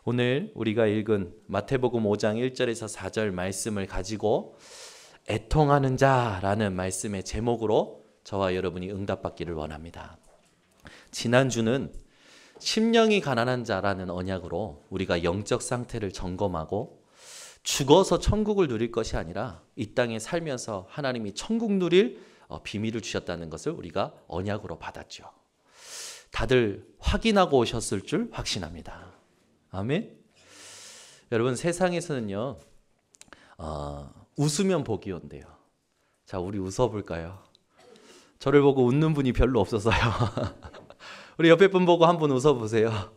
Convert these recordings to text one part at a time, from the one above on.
오늘 우리가 읽은 마태복음 5장 1절에서 4절 말씀을 가지고 애통하는 자라는 말씀의 제목으로 저와 여러분이 응답받기를 원합니다. 지난주는 심령이 가난한 자라는 언약으로 우리가 영적 상태를 점검하고 죽어서 천국을 누릴 것이 아니라 이 땅에 살면서 하나님이 천국 누릴 비밀을 주셨다는 것을 우리가 언약으로 받았죠. 다들 확인하고 오셨을 줄 확신합니다. 아멘. 여러분, 세상에서는요 웃으면 복이 온대요. 자, 우리 웃어볼까요? 저를 보고 웃는 분이 별로 없어서요. 우리 옆에 분 보고 한번 웃어보세요.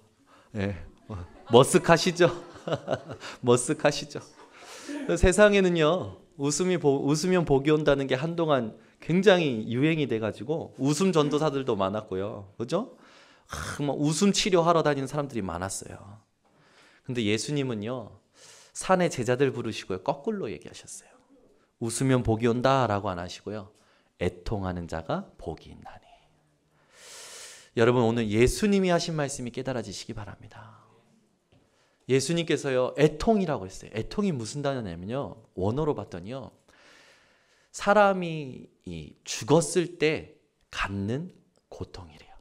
네. 머쓱하시죠? 머쓱하시죠? 세상에는요 웃으면 복이 온다는 게 한동안 굉장히 유행이 돼가지고 웃음 전도사들도 많았고요, 그죠? 막 웃음 치료하러 다니는 사람들이 많았어요. 근데 예수님은요 산에 제자들 부르시고요 거꾸로 얘기하셨어요. 웃으면 복이 온다라고 안 하시고요, 애통하는 자가 복이 있나니. 여러분, 오늘 예수님이 하신 말씀이 깨달아지시기 바랍니다. 예수님께서요 애통이라고 했어요. 애통이 무슨 단어냐면요, 원어로 봤더니요 사람이 죽었을 때 갖는 고통이래요.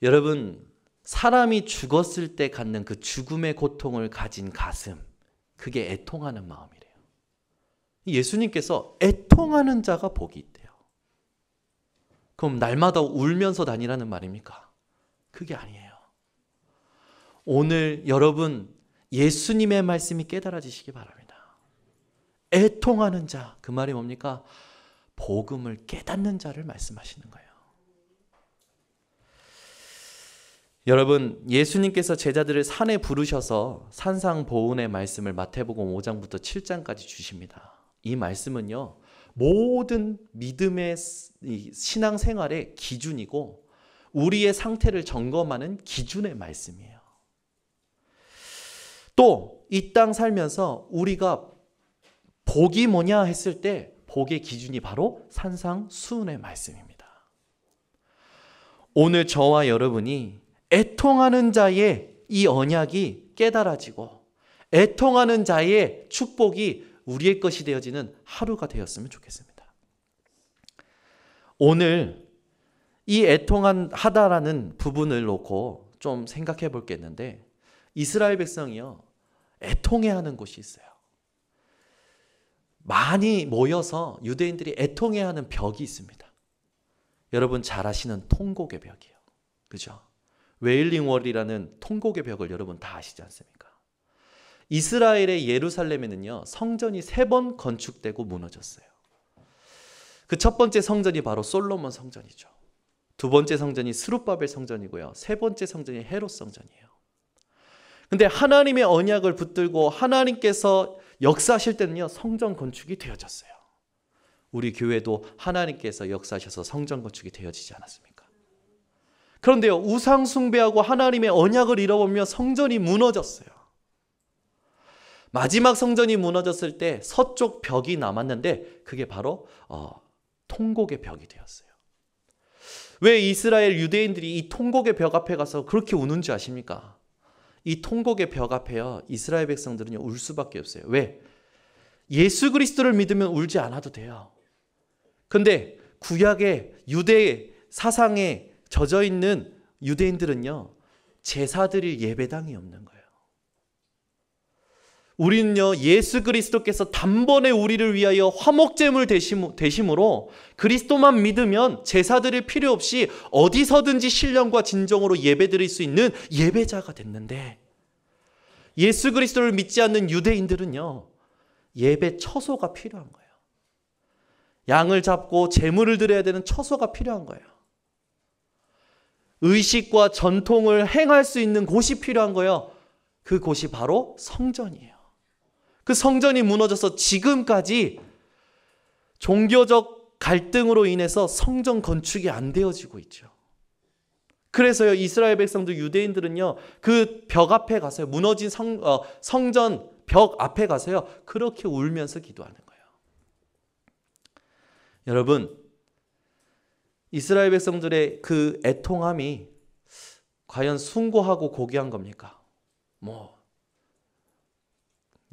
여러분, 사람이 죽었을 때 갖는 그 죽음의 고통을 가진 가슴, 그게 애통하는 마음이래요. 예수님께서 애통하는 자가 복이 있대요. 그럼 날마다 울면서 다니라는 말입니까? 그게 아니에요. 오늘 여러분 예수님의 말씀이 깨달아지시기 바랍니다. 애통하는 자, 그 말이 뭡니까? 복음을 깨닫는 자를 말씀하시는 거예요. 여러분, 예수님께서 제자들을 산에 부르셔서 산상보훈의 말씀을 마태복음 5장부터 7장까지 주십니다. 이 말씀은요 모든 믿음의 신앙생활의 기준이고 우리의 상태를 점검하는 기준의 말씀이에요. 또 이 땅 살면서 우리가 복이 뭐냐 했을 때 복의 기준이 바로 산상수훈의 말씀입니다. 오늘 저와 여러분이 애통하는 자의 이 언약이 깨달아지고 애통하는 자의 축복이 우리의 것이 되어지는 하루가 되었으면 좋겠습니다. 오늘 이 애통하다라는 부분을 놓고 좀 생각해 볼 게 있는데, 이스라엘 백성이요 애통해하는 곳이 있어요. 많이 모여서 유대인들이 애통해하는 벽이 있습니다. 여러분 잘 아시는 통곡의 벽이요, 그죠? 웨일링 월이라는 통곡의 벽을 여러분 다 아시지 않습니까? 이스라엘의 예루살렘에는요 성전이 3번 건축되고 무너졌어요. 그 첫 번째 성전이 바로 솔로몬 성전이죠. 두 번째 성전이 스룹바벨 성전이고요, 세 번째 성전이 헤롯 성전이에요. 근데 하나님의 언약을 붙들고 하나님께서 역사하실 때는요 성전 건축이 되어졌어요. 우리 교회도 하나님께서 역사하셔서 성전 건축이 되어지지 않았습니까? 그런데요 우상 숭배하고 하나님의 언약을 잃어버리며 성전이 무너졌어요. 마지막 성전이 무너졌을 때 서쪽 벽이 남았는데 그게 바로 통곡의 벽이 되었어요. 왜 이스라엘 유대인들이 이 통곡의 벽 앞에 가서 그렇게 우는지 아십니까? 이 통곡의 벽 앞에요 이스라엘 백성들은요 울 수밖에 없어요. 왜? 예수 그리스도를 믿으면 울지 않아도 돼요. 근데 구약의 유대 사상에 젖어 있는 유대인들은요 제사 드릴 예배당이 없는 거예요. 우리는요 예수 그리스도께서 단번에 우리를 위하여 화목제물 되심으로 그리스도만 믿으면 제사 드릴 필요 없이 어디서든지 신령과 진정으로 예배 드릴 수 있는 예배자가 됐는데, 예수 그리스도를 믿지 않는 유대인들은요 예배 처소가 필요한 거예요. 양을 잡고 제물을 드려야 되는 처소가 필요한 거예요. 의식과 전통을 행할 수 있는 곳이 필요한 거예요. 그 곳이 바로 성전이에요. 그 성전이 무너져서 지금까지 종교적 갈등으로 인해서 성전 건축이 안 되어지고 있죠. 그래서요 이스라엘 백성들 유대인들은요 그 벽 앞에 가서요, 무너진 성전 벽 앞에 가서요 그렇게 울면서 기도하는 거예요. 여러분, 이스라엘 백성들의 그 애통함이 과연 숭고하고 고귀한 겁니까?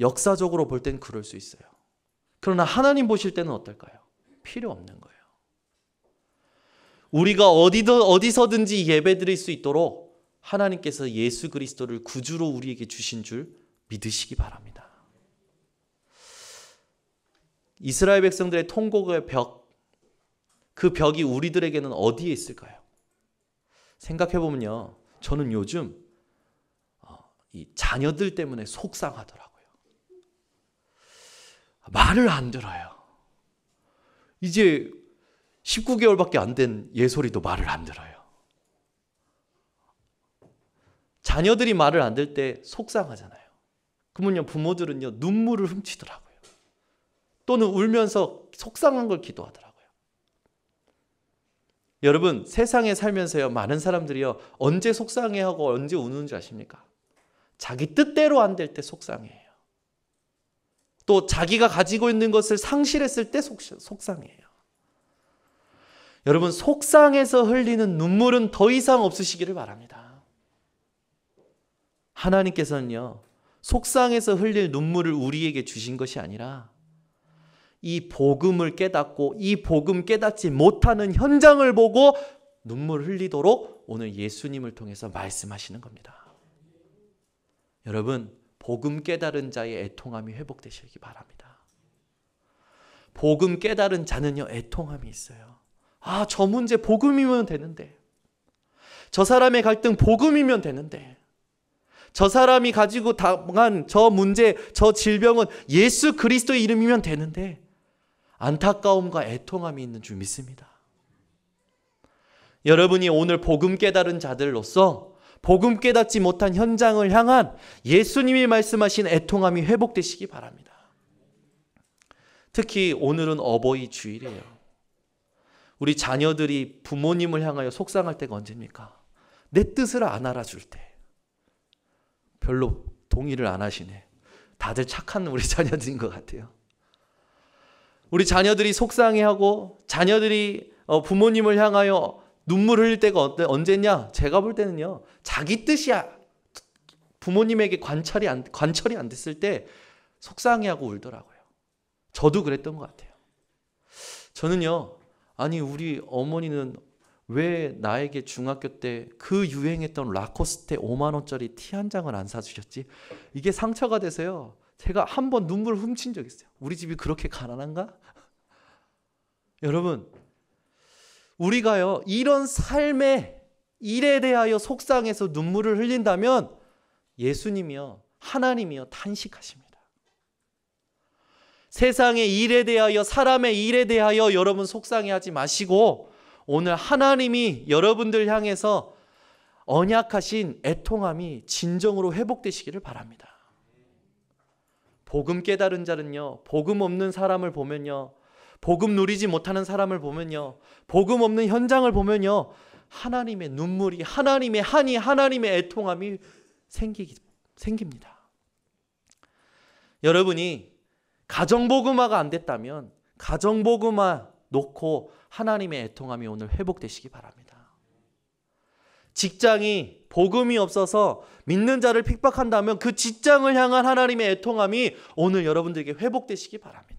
역사적으로 볼 땐 그럴 수 있어요. 그러나 하나님 보실 때는 어떨까요? 필요 없는 거예요. 우리가 어디서든지 예배드릴 수 있도록 하나님께서 예수 그리스도를 구주로 우리에게 주신 줄 믿으시기 바랍니다. 이스라엘 백성들의 통곡의 벽, 그 벽이 우리들에게는 어디에 있을까요? 생각해보면요, 저는 요즘 이 자녀들 때문에 속상하더라고요. 말을 안 들어요. 이제 19개월밖에 안 된 예솔이도 말을 안 들어요. 자녀들이 말을 안 들 때 속상하잖아요. 그러면요, 부모들은요, 눈물을 훔치더라고요. 또는 울면서 속상한 걸 기도하더라고요. 여러분, 세상에 살면서요, 많은 사람들이요, 언제 속상해하고 언제 우는 줄 아십니까? 자기 뜻대로 안 될 때 속상해해요. 또 자기가 가지고 있는 것을 상실했을 때 속상해해요. 여러분, 속상해서 흘리는 눈물은 더 이상 없으시기를 바랍니다. 하나님께서는요, 속상해서 흘릴 눈물을 우리에게 주신 것이 아니라 이 복음을 깨닫고 이 복음 깨닫지 못하는 현장을 보고 눈물 흘리도록 오늘 예수님을 통해서 말씀하시는 겁니다. 여러분, 복음 깨달은 자의 애통함이 회복되시기 바랍니다. 복음 깨달은 자는요, 애통함이 있어요. 아, 저 문제 복음이면 되는데, 저 사람의 갈등 복음이면 되는데, 저 사람이 가지고 당한 저 문제, 저 질병은 예수 그리스도의 이름이면 되는데, 안타까움과 애통함이 있는 줄 믿습니다. 여러분이 오늘 복음 깨달은 자들로서 복음 깨닫지 못한 현장을 향한 예수님이 말씀하신 애통함이 회복되시기 바랍니다. 특히 오늘은 어버이 주일이에요. 우리 자녀들이 부모님을 향하여 속상할 때가 언제입니까? 내 뜻을 안 알아줄 때. 별로 동의를 안 하시네. 다들 착한 우리 자녀들인 것 같아요. 우리 자녀들이 속상해하고 자녀들이 부모님을 향하여 눈물 흘릴 때가 언제냐? 제가 볼 때는요, 자기 뜻이 부모님에게 관철이 안 됐을 때 속상해하고 울더라고요. 저도 그랬던 것 같아요. 저는요, 아니 우리 어머니는 왜 나에게 중학교 때 그 유행했던 라코스테 5만 원짜리 티 한 장을 안 사주셨지? 이게 상처가 돼서요, 제가 한 번 눈물 훔친 적 있어요. 우리 집이 그렇게 가난한가? 여러분, 우리가요, 이런 삶의 일에 대하여 속상해서 눈물을 흘린다면 예수님이요, 하나님이요, 탄식하십니다. 세상의 일에 대하여, 사람의 일에 대하여 여러분 속상해하지 마시고 오늘 하나님이 여러분들 향해서 언약하신 애통함이 진정으로 회복되시기를 바랍니다. 복음 깨달은 자는요, 복음 없는 사람을 보면요, 복음 누리지 못하는 사람을 보면요, 복음 없는 현장을 보면요, 하나님의 눈물이, 하나님의 한이, 하나님의 애통함이 생깁니다. 여러분이 가정복음화가 안 됐다면 가정복음화 놓고 하나님의 애통함이 오늘 회복되시기 바랍니다. 직장이 복음이 없어서 믿는 자를 핍박한다면 그 직장을 향한 하나님의 애통함이 오늘 여러분들에게 회복되시기 바랍니다.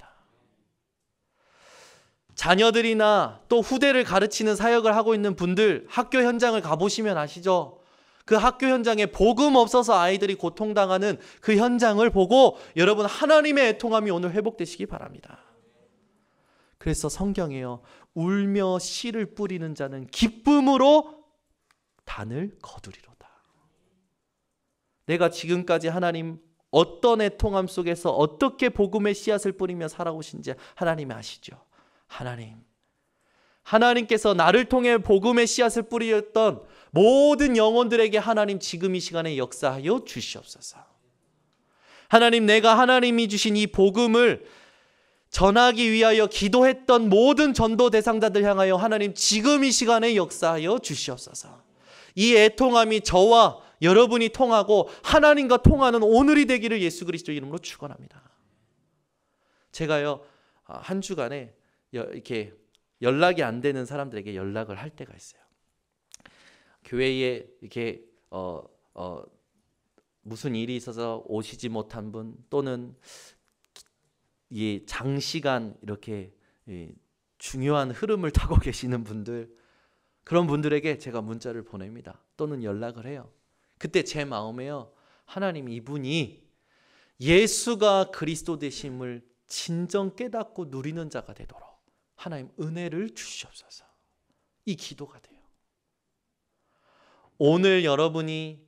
자녀들이나 또 후대를 가르치는 사역을 하고 있는 분들, 학교 현장을 가보시면 아시죠? 그 학교 현장에 복음 없어서 아이들이 고통당하는 그 현장을 보고 여러분 하나님의 애통함이 오늘 회복되시기 바랍니다. 그래서 성경에요, 울며 씨를 뿌리는 자는 기쁨으로 단을 거두리로다. 내가 지금까지 하나님 어떤 애통함 속에서 어떻게 복음의 씨앗을 뿌리며 살아오신지 하나님이 아시죠? 하나님께서 나를 통해 복음의 씨앗을 뿌리었던 모든 영혼들에게 하나님 지금 이 시간에 역사하여 주시옵소서. 하나님, 내가 하나님이 주신 이 복음을 전하기 위하여 기도했던 모든 전도 대상자들 향하여 하나님 지금 이 시간에 역사하여 주시옵소서. 이 애통함이 저와 여러분이 통하고 하나님과 통하는 오늘이 되기를 예수 그리스도 이름으로 축원합니다. 제가요, 한 주간에 이렇게 연락이 안 되는 사람들에게 연락을 할 때가 있어요. 교회에 이렇게 무슨 일이 있어서 오시지 못한 분, 또는 이 장시간 이렇게 중요한 흐름을 타고 계시는 분들, 그런 분들에게 제가 문자를 보냅니다. 또는 연락을 해요. 그때 제 마음에요, 하나님, 이분이 예수가 그리스도 되심을 진정 깨닫고 누리는 자가 되도록 하나님 은혜를 주시옵소서. 이 기도가 돼요. 오늘 여러분이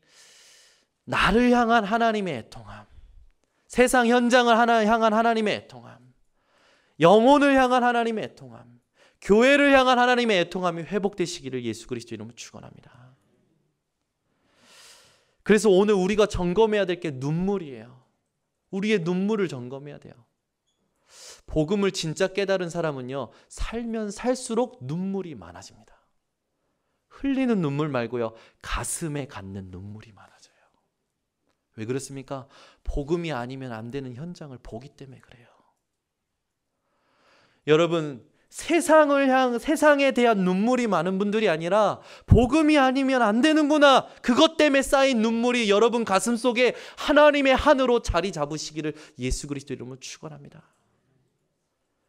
나를 향한 하나님의 애통함, 세상 현장을 향한 하나님의 애통함, 영혼을 향한 하나님의 애통함, 교회를 향한 하나님의 애통함이 회복되시기를 예수 그리스도 이름으로 축원합니다. 그래서 오늘 우리가 점검해야 될 게 눈물이에요. 우리의 눈물을 점검해야 돼요. 복음을 진짜 깨달은 사람은요, 살면 살수록 눈물이 많아집니다. 흘리는 눈물 말고요, 가슴에 갖는 눈물이 많아져요. 왜 그렇습니까? 복음이 아니면 안 되는 현장을 보기 때문에 그래요. 여러분, 세상에 대한 눈물이 많은 분들이 아니라 복음이 아니면 안 되는구나, 그것 때문에 쌓인 눈물이 여러분 가슴 속에 하나님의 한으로 자리 잡으시기를 예수 그리스도 이름으로 축원합니다.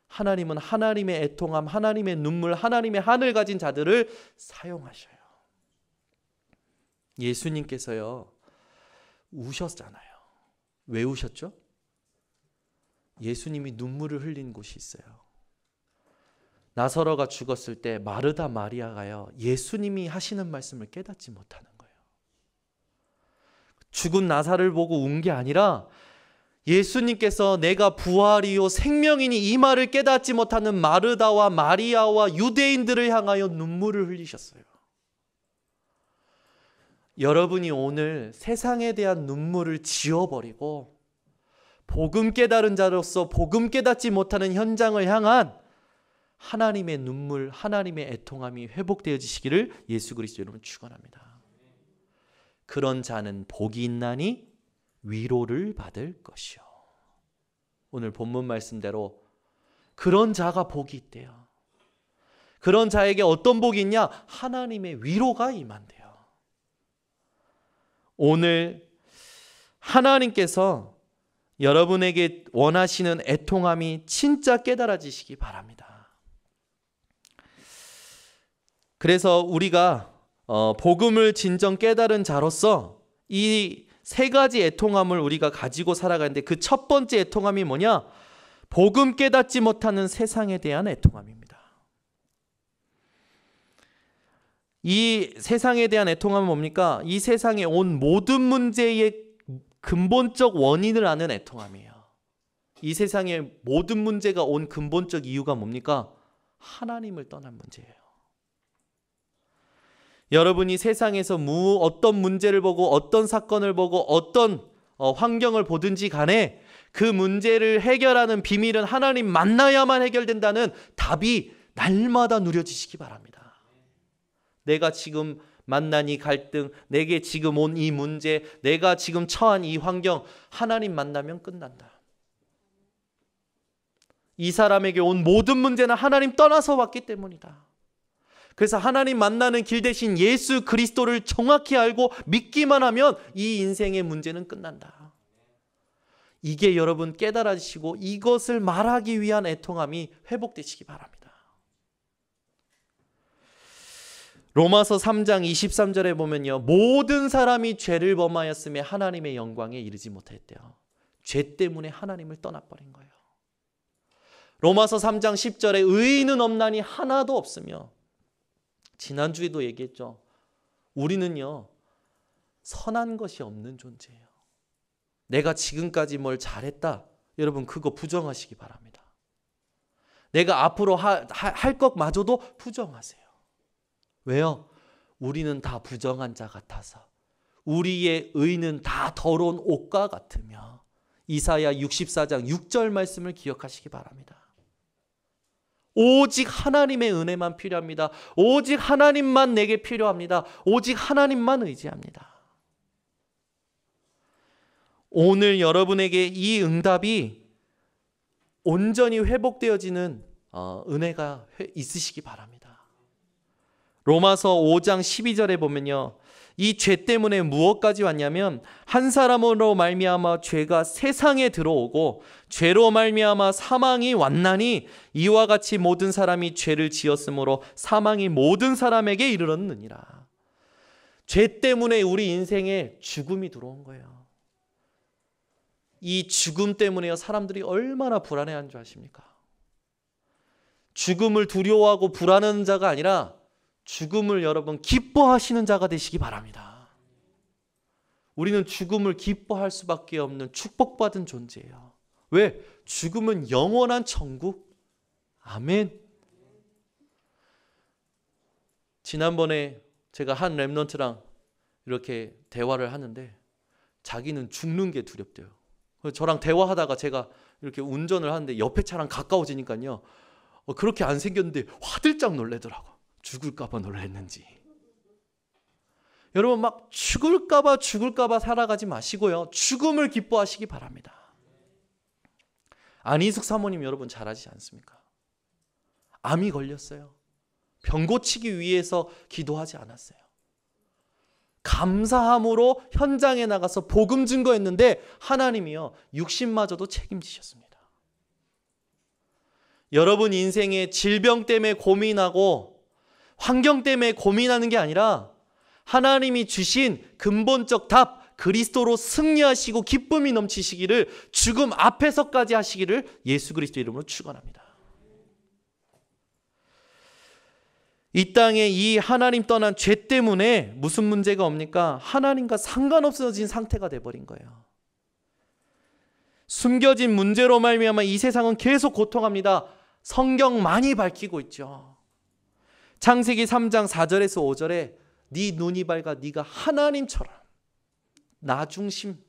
하나님은 하나님의 애통함, 하나님의 눈물, 하나님의 한을 가진 자들을 사용하셔요. 예수님께서요, 우셨잖아요. 왜 우셨죠? 예수님이 눈물을 흘린 곳이 있어요. 나사로가 죽었을 때 마르다 마리아가요, 예수님이 하시는 말씀을 깨닫지 못하는 거예요. 죽은 나사를 보고 운 게 아니라 예수님께서 내가 부활이요 생명이니 이 말을 깨닫지 못하는 마르다와 마리아와 유대인들을 향하여 눈물을 흘리셨어요. 여러분이 오늘 세상에 대한 눈물을 지워버리고 복음 깨달은 자로서 복음 깨닫지 못하는 현장을 향한 하나님의 눈물, 하나님의 애통함이 회복되어지시기를 예수 그리스도 이름으로 축원합니다. 그런 자는 복이 있나니 위로를 받을 것이요. 오늘 본문 말씀대로 그런 자가 복이 있대요. 그런 자에게 어떤 복이 있냐? 하나님의 위로가 임한대요. 오늘 하나님께서 여러분에게 원하시는 애통함이 진짜 깨달아지시기 바랍니다. 그래서 우리가 복음을 진정 깨달은 자로서 이 세 가지 애통함을 우리가 가지고 살아가는데, 그 첫 번째 애통함이 뭐냐? 복음 깨닫지 못하는 세상에 대한 애통함입니다. 이 세상에 대한 애통함은 뭡니까? 이 세상에 온 모든 문제의 근본적 원인을 아는 애통함이에요. 이 세상의 모든 문제가 온 근본적 이유가 뭡니까? 하나님을 떠난 문제예요. 여러분이 세상에서 어떤 문제를 보고 어떤 사건을 보고 어떤 환경을 보든지 간에 그 문제를 해결하는 비밀은 하나님 만나야만 해결된다는 답이 날마다 누려지시기 바랍니다. 내가 지금 만난 이 갈등, 내게 지금 온 이 문제, 내가 지금 처한 이 환경, 하나님 만나면 끝난다. 이 사람에게 온 모든 문제는 하나님 떠나서 왔기 때문이다. 그래서 하나님 만나는 길 대신 예수 그리스도를 정확히 알고 믿기만 하면 이 인생의 문제는 끝난다. 이게 여러분 깨달아지시고 이것을 말하기 위한 애통함이 회복되시기 바랍니다. 로마서 3장 23절에 보면요, 모든 사람이 죄를 범하였으며 하나님의 영광에 이르지 못했대요. 죄 때문에 하나님을 떠나버린 거예요. 로마서 3장 10절에 의인은 없나니 하나도 없으며, 지난주에도 얘기했죠. 우리는요, 선한 것이 없는 존재예요. 내가 지금까지 뭘 잘했다, 여러분 그거 부정하시기 바랍니다. 내가 앞으로 할 것마저도 부정하세요. 왜요? 우리는 다 부정한 자 같아서, 우리의 의는 다 더러운 옷과 같으며, 이사야 64장 6절 말씀을 기억하시기 바랍니다. 오직 하나님의 은혜만 필요합니다. 오직 하나님만 내게 필요합니다. 오직 하나님만 의지합니다. 오늘 여러분에게 이 응답이 온전히 회복되어지는 은혜가 있으시기 바랍니다. 로마서 5장 12절에 보면요, 이 죄 때문에 무엇까지 왔냐면 한 사람으로 말미암아 죄가 세상에 들어오고 죄로 말미암아 사망이 왔나니 이와 같이 모든 사람이 죄를 지었으므로 사망이 모든 사람에게 이르렀느니라. 죄 때문에 우리 인생에 죽음이 들어온 거예요. 이 죽음 때문에요, 사람들이 얼마나 불안해하는 줄 아십니까? 죽음을 두려워하고 불안한 자가 아니라 죽음을 여러분 기뻐하시는 자가 되시기 바랍니다. 우리는 죽음을 기뻐할 수밖에 없는 축복받은 존재예요. 왜? 죽음은 영원한 천국. 아멘. 지난번에 제가 한 렘넌트랑 이렇게 대화를 하는데 자기는 죽는 게 두렵대요. 저랑 대화하다가 제가 이렇게 운전을 하는데 옆에 차랑 가까워지니까요, 그렇게 안 생겼는데 화들짝 놀래더라고. 죽을까봐 놀랐는지. 여러분 막 죽을까봐 살아가지 마시고요, 죽음을 기뻐하시기 바랍니다. 안희숙 사모님 여러분 잘 아시지 않습니까? 암이 걸렸어요. 병 고치기 위해서 기도하지 않았어요. 감사함으로 현장에 나가서 복음 증거했는데 하나님이요, 육신마저도 책임지셨습니다. 여러분 인생에 질병 때문에 고민하고 환경 때문에 고민하는 게 아니라 하나님이 주신 근본적 답, 그리스도로 승리하시고 기쁨이 넘치시기를, 죽음 앞에서까지 하시기를 예수 그리스도 이름으로 축원합니다. 이 땅에 이 하나님 떠난 죄 때문에 무슨 문제가 옵니까? 하나님과 상관없어진 상태가 돼버린 거예요. 숨겨진 문제로 말미암아 이 세상은 계속 고통합니다. 성경 많이 밝히고 있죠. 창세기 3장 4절에서 5절에 네 눈이 밝아 네가 하나님처럼, 나 중심,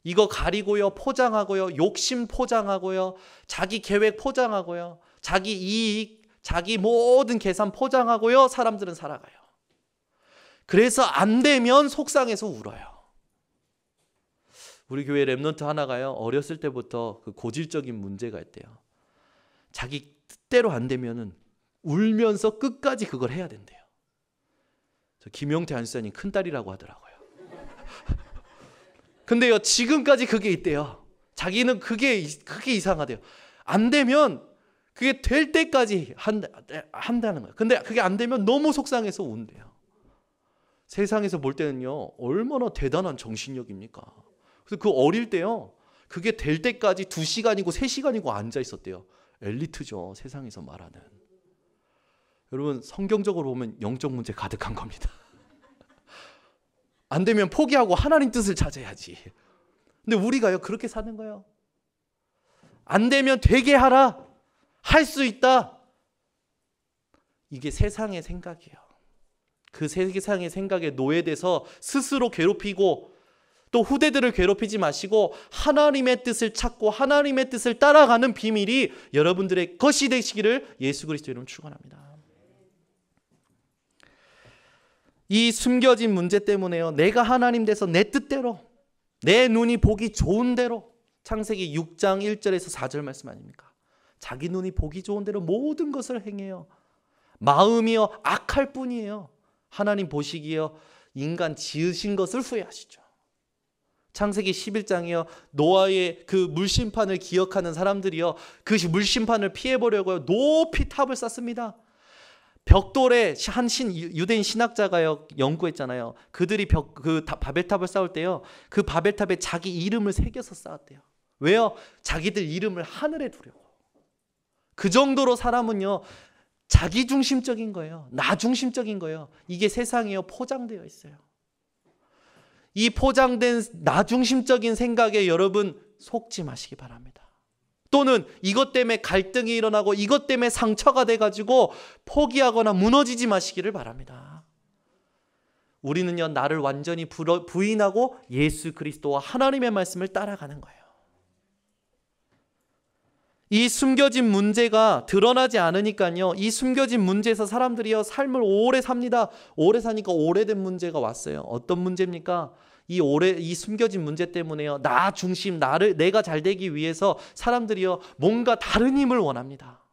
이거 가리고요, 포장하고요, 욕심 포장하고요, 자기 계획 포장하고요, 자기 이익, 자기 모든 계산 포장하고요, 사람들은 살아가요. 그래서 안 되면 속상해서 울어요. 우리 교회 렘넌트 하나가요, 어렸을 때부터 그 고질적인 문제가 있대요. 자기 뜻대로 안 되면은 울면서 끝까지 그걸 해야 된대요. 저 김용태 안수사님 큰딸이라고 하더라고요. 근데요, 지금까지 그게 있대요. 자기는 그게 이상하대요. 안 되면 그게 될 때까지 한다는 거예요. 근데 그게 안 되면 너무 속상해서 운대요. 세상에서 볼 때는요, 얼마나 대단한 정신력입니까? 그래서 그 어릴 때요, 그게 될 때까지 2시간이고 3시간이고 앉아 있었대요. 엘리트죠, 세상에서 말하는. 여러분 성경적으로 보면 영적 문제 가득한 겁니다. 안 되면 포기하고 하나님 뜻을 찾아야지. 근데 우리가요, 그렇게 사는 거예요. 안 되면 되게 하라, 할 수 있다. 이게 세상의 생각이에요. 그 세상의 생각에 노예돼서 스스로 괴롭히고 또 후대들을 괴롭히지 마시고 하나님의 뜻을 찾고 하나님의 뜻을 따라가는 비밀이 여러분들의 것이 되시기를 예수 그리스도 이름으로 축원합니다. 이 숨겨진 문제 때문에요, 내가 하나님 돼서 내 뜻대로, 내 눈이 보기 좋은 대로, 창세기 6장 1절에서 4절 말씀 아닙니까? 자기 눈이 보기 좋은 대로 모든 것을 행해요. 마음이요 악할 뿐이에요. 하나님 보시기에요 인간 지으신 것을 후회하시죠. 창세기 11장이요, 노아의 그 물심판을 기억하는 사람들이요, 그 물심판을 피해보려고 높이 탑을 쌓습니다. 벽돌에 한 유대인 신학자가요 연구했잖아요. 그들이 그 바벨탑을 쌓을 때요, 그 바벨탑에 자기 이름을 새겨서 쌓았대요. 왜요? 자기들 이름을 하늘에 두려고. 그 정도로 사람은요 자기 중심적인 거예요. 나 중심적인 거예요. 이게 세상에요 포장되어 있어요. 이 포장된 나 중심적인 생각에 여러분 속지 마시기 바랍니다. 또는 이것 때문에 갈등이 일어나고 이것 때문에 상처가 돼가지고 포기하거나 무너지지 마시기를 바랍니다. 우리는요 나를 완전히 부인하고 예수 그리스도와 하나님의 말씀을 따라가는 거예요. 이 숨겨진 문제가 드러나지 않으니까요, 이 숨겨진 문제에서 사람들이요 삶을 오래 삽니다. 오래 사니까 오래된 문제가 왔어요. 어떤 문제입니까? 이 숨겨진 문제 때문에요, 나 중심, 내가 잘 되기 위해서 사람들이요 뭔가 다른 힘을 원합니다.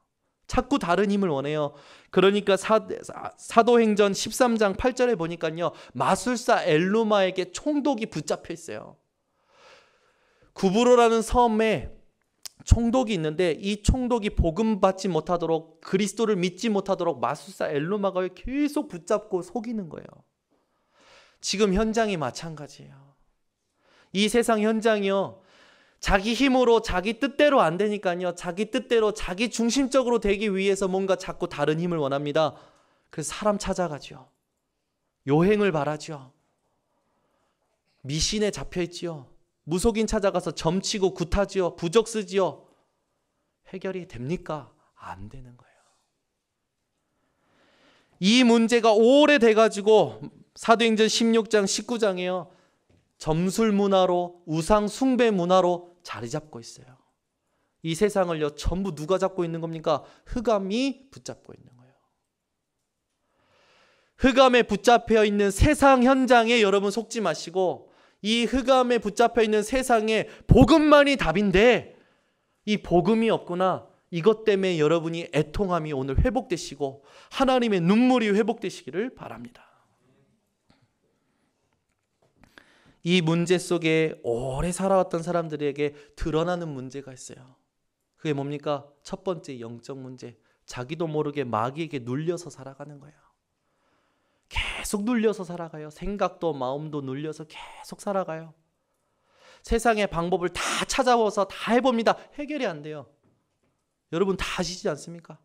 자꾸 다른 힘을 원해요. 그러니까 사도행전 13장 8절에 보니까요, 마술사 엘루마에게 총독이 붙잡혀 있어요. 구브로라는 섬에 총독이 있는데 이 총독이 복음 받지 못하도록, 그리스도를 믿지 못하도록 마술사 엘루마가 계속 붙잡고 속이는 거예요. 지금 현장이 마찬가지예요. 이 세상 현장이요, 자기 힘으로 자기 뜻대로 안 되니까요, 자기 뜻대로 자기 중심적으로 되기 위해서 뭔가 자꾸 다른 힘을 원합니다. 그래서 사람 찾아가죠. 요행을 바라죠. 미신에 잡혀있지요. 무속인 찾아가서 점치고 굿하지요. 부적 쓰지요. 해결이 됩니까? 안 되는 거예요. 이 문제가 오래돼가지고 사도행전 16장 19장에요, 점술 문화로, 우상 숭배 문화로 자리 잡고 있어요. 이 세상을요, 전부 누가 잡고 있는 겁니까? 흑암이 붙잡고 있는 거예요. 흑암에 붙잡혀 있는 세상 현장에 여러분 속지 마시고, 이 흑암에 붙잡혀 있는 세상에 복음만이 답인데 이 복음이 없구나, 이것 때문에 여러분이 애통함이 오늘 회복되시고 하나님의 눈물이 회복되시기를 바랍니다. 이 문제 속에 오래 살아왔던 사람들에게 드러나는 문제가 있어요. 그게 뭡니까? 첫 번째, 영적 문제. 자기도 모르게 마귀에게 눌려서 살아가는 거예요. 계속 눌려서 살아가요. 생각도 마음도 눌려서 계속 살아가요. 세상의 방법을 다 찾아와서 다 해봅니다. 해결이 안 돼요. 여러분 다 아시지 않습니까?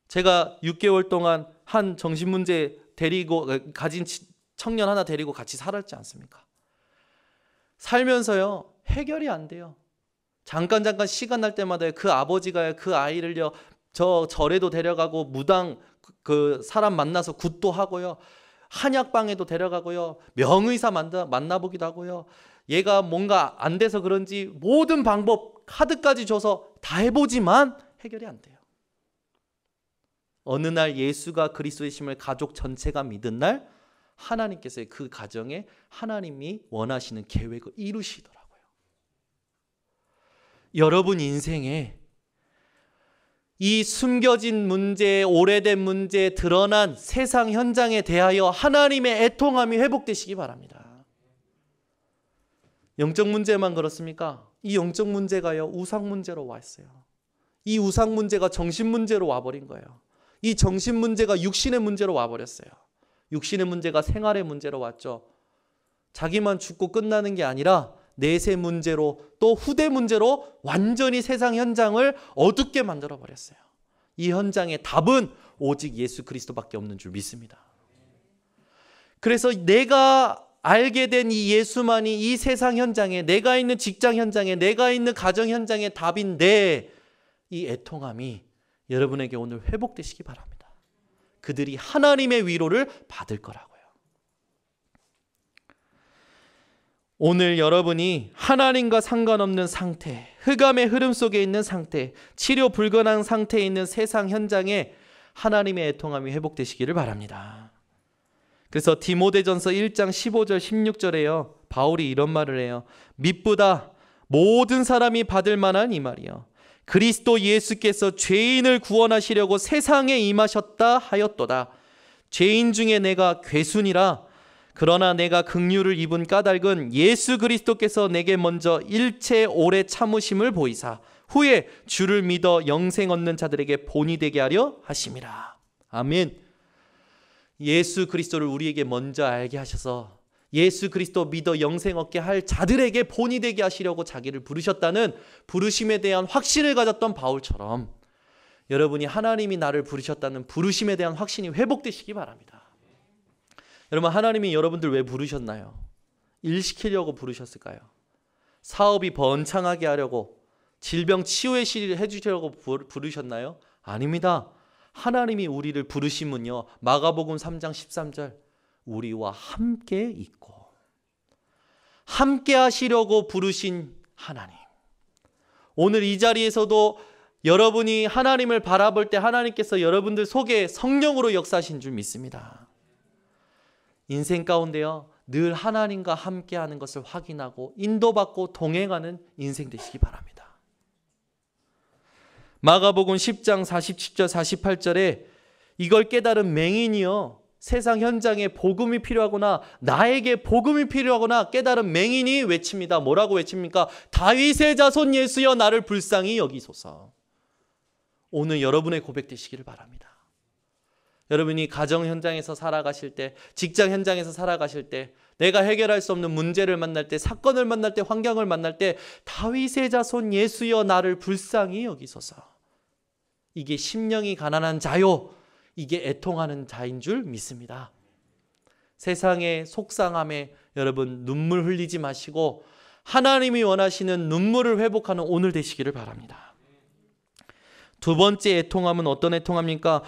제가 6개월 동안 한 정신문제 가진 청년 하나 데리고 같이 살았지 않습니까? 살면서요, 해결이 안 돼요. 잠깐 시간 날 때마다 그 아버지가 그 아이를요, 저 절에도 데려가고 무당 그 사람 만나서 굿도 하고요, 한약방에도 데려가고요, 명의사 만나보기도 하고요, 얘가 뭔가 안 돼서 그런지 모든 방법 카드까지 줘서 다 해보지만 해결이 안 돼요. 어느 날 예수가 그리스도의 심을 가족 전체가 믿은 날 하나님께서 그 가정에 하나님이 원하시는 계획을 이루시더라고요. 여러분 인생에 이 숨겨진 문제, 오래된 문제, 드러난 세상 현장에 대하여 하나님의 애통함이 회복되시기 바랍니다. 영적 문제만 그렇습니까? 이 영적 문제가요, 우상 문제로 와 있어요. 이 우상 문제가 정신 문제로 와버린 거예요. 이 정신 문제가 육신의 문제로 와버렸어요. 육신의 문제가 생활의 문제로 왔죠. 자기만 죽고 끝나는 게 아니라 내세 문제로, 또 후대 문제로 완전히 세상 현장을 어둡게 만들어 버렸어요. 이 현장의 답은 오직 예수 그리스도밖에 없는 줄 믿습니다. 그래서 내가 알게 된 이 예수만이 이 세상 현장에, 내가 있는 직장 현장에, 내가 있는 가정 현장의 답인데, 이 애통함이 여러분에게 오늘 회복되시기 바랍니다. 그들이 하나님의 위로를 받을 거라고요. 오늘 여러분이 하나님과 상관없는 상태, 흑암의 흐름 속에 있는 상태, 치료 불가능한 상태에 있는 세상 현장에 하나님의 애통함이 회복되시기를 바랍니다. 그래서 디모데전서 1장 15절 16절에요, 바울이 이런 말을 해요. mit보다 모든 사람이 받을 만한 이 말이요, 그리스도 예수께서 죄인을 구원하시려고 세상에 임하셨다 하였도다. 죄인 중에 내가 괴순이라. 그러나 내가 긍휼을 입은 까닭은 예수 그리스도께서 내게 먼저 일체 오래 참으심을 보이사 후에 주를 믿어 영생 얻는 자들에게 본이 되게 하려 하심이라. 아멘. 예수 그리스도를 우리에게 먼저 알게 하셔서 예수 그리스도 믿어 영생 얻게 할 자들에게 본이 되게 하시려고 자기를 부르셨다는 부르심에 대한 확신을 가졌던 바울처럼 여러분이 하나님이 나를 부르셨다는 부르심에 대한 확신이 회복되시기 바랍니다. 여러분, 하나님이 여러분들 왜 부르셨나요? 일 시키려고 부르셨을까요? 사업이 번창하게 하려고, 질병 치유의 시를 해주시려고 부르셨나요? 아닙니다. 하나님이 우리를 부르심은요, 마가복음 3장 13절, 우리와 함께 있고 함께 하시려고 부르신 하나님. 오늘 이 자리에서도 여러분이 하나님을 바라볼 때 하나님께서 여러분들 속에 성령으로 역사하신 줄 믿습니다. 인생 가운데요, 늘 하나님과 함께하는 것을 확인하고 인도받고 동행하는 인생 되시기 바랍니다. 마가복음 10장 47절 48절에 이걸 깨달은 맹인이요, 세상 현장에 복음이 필요하거나 나에게 복음이 필요하거나 깨달은 맹인이 외칩니다. 뭐라고 외칩니까? 다윗의 자손 예수여 나를 불쌍히 여기소서. 오늘 여러분의 고백 되시기를 바랍니다. 여러분이 가정 현장에서 살아가실 때, 직장 현장에서 살아가실 때, 내가 해결할 수 없는 문제를 만날 때, 사건을 만날 때, 환경을 만날 때 다윗의 자손 예수여 나를 불쌍히 여기소서. 이게 심령이 가난한 자요, 이게 애통하는 자인 줄 믿습니다. 세상의 속상함에 여러분 눈물 흘리지 마시고 하나님이 원하시는 눈물을 회복하는 오늘 되시기를 바랍니다. 두 번째 애통함은 어떤 애통함입니까?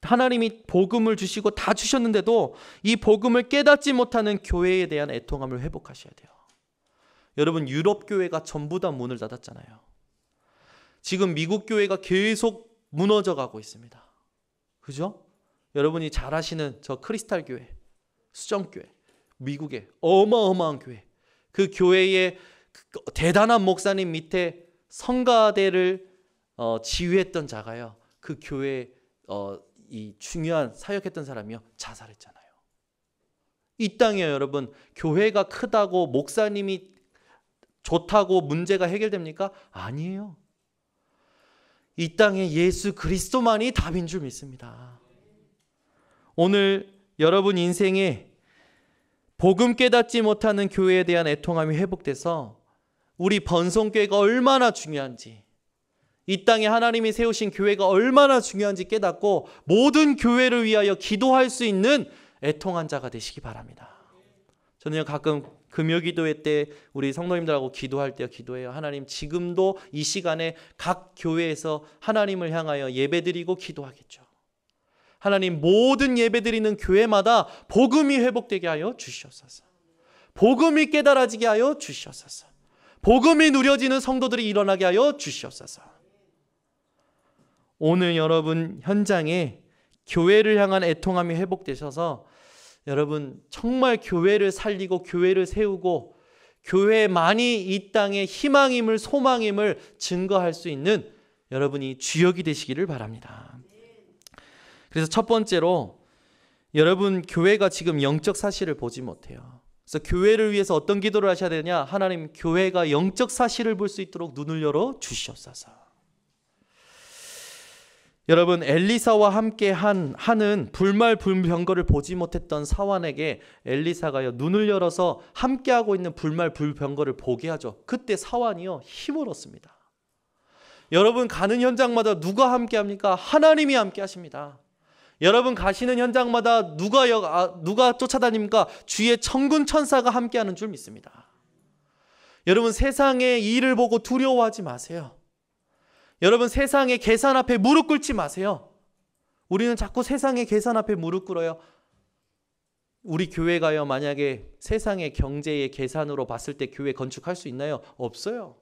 하나님이 복음을 주시고 다 주셨는데도 이 복음을 깨닫지 못하는 교회에 대한 애통함을 회복하셔야 돼요. 여러분, 유럽 교회가 전부 다 문을 닫았잖아요. 지금 미국 교회가 계속 무너져 가고 있습니다. 그죠? 여러분이 잘 아시는 저 크리스탈 교회, 수정교회, 미국의 어마어마한 교회, 그 교회의 대단한 목사님 밑에 성가대를 지휘했던 자가요, 그 교회 이 중요한 사역했던 사람이요, 자살했잖아요. 이 땅에 여러분 교회가 크다고 목사님이 좋다고 문제가 해결됩니까? 아니에요. 이 땅에 예수 그리스도만이 답인 줄 믿습니다. 오늘 여러분 인생에 복음 깨닫지 못하는 교회에 대한 애통함이 회복돼서 우리 번성교회가 얼마나 중요한지, 이 땅에 하나님이 세우신 교회가 얼마나 중요한지 깨닫고 모든 교회를 위하여 기도할 수 있는 애통한 자가 되시기 바랍니다. 저는 가끔 금요기도회 때 우리 성도님들하고 기도할 때 기도해요. 하나님, 지금도 이 시간에 각 교회에서 하나님을 향하여 예배드리고 기도하겠죠. 하나님, 모든 예배드리는 교회마다 복음이 회복되게 하여 주시옵소서. 복음이 깨달아지게 하여 주시옵소서. 복음이 누려지는 성도들이 일어나게 하여 주시옵소서. 오늘 여러분 현장에 교회를 향한 애통함이 회복되셔서 여러분 정말 교회를 살리고 교회를 세우고 교회만이 이 땅의 희망임을, 소망임을 증거할 수 있는 여러분이 주역이 되시기를 바랍니다. 그래서 첫 번째로 여러분 교회가 지금 영적 사실을 보지 못해요. 그래서 교회를 위해서 어떤 기도를 하셔야 되냐? 하나님, 교회가 영적 사실을 볼 수 있도록 눈을 열어 주시옵소서. 여러분, 엘리사와 함께 하는 불말 불병거를 보지 못했던 사환에게 엘리사가요 눈을 열어서 함께하고 있는 불말 불병거를 보게 하죠. 그때 사환이요 힘을 얻습니다. 여러분 가는 현장마다 누가 함께합니까? 하나님이 함께하십니다. 여러분 가시는 현장마다 누가 쫓아다닙니까? 주의 천군 천사가 함께하는 줄 믿습니다. 여러분 세상의 일을 보고 두려워하지 마세요. 여러분 세상의 계산 앞에 무릎 꿇지 마세요. 우리는 자꾸 세상의 계산 앞에 무릎 꿇어요. 우리 교회가요 만약에 세상의 경제의 계산으로 봤을 때 교회 건축할 수 있나요? 없어요.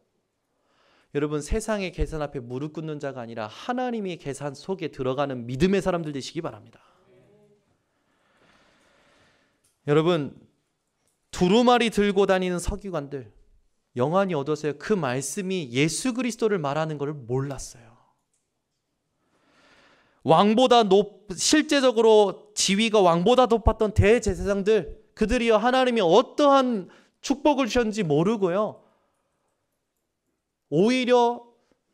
여러분 세상의 계산 앞에 무릎 꿇는 자가 아니라 하나님의 계산 속에 들어가는 믿음의 사람들 되시기 바랍니다. 여러분 두루마리 들고 다니는 서기관들 영안이 어두워서요 그 말씀이 예수 그리스도를 말하는 것을 몰랐어요. 왕보다 실제적으로 지위가 왕보다 높았던 대제사장들, 그들이요 하나님이 어떠한 축복을 주셨는지 모르고요 오히려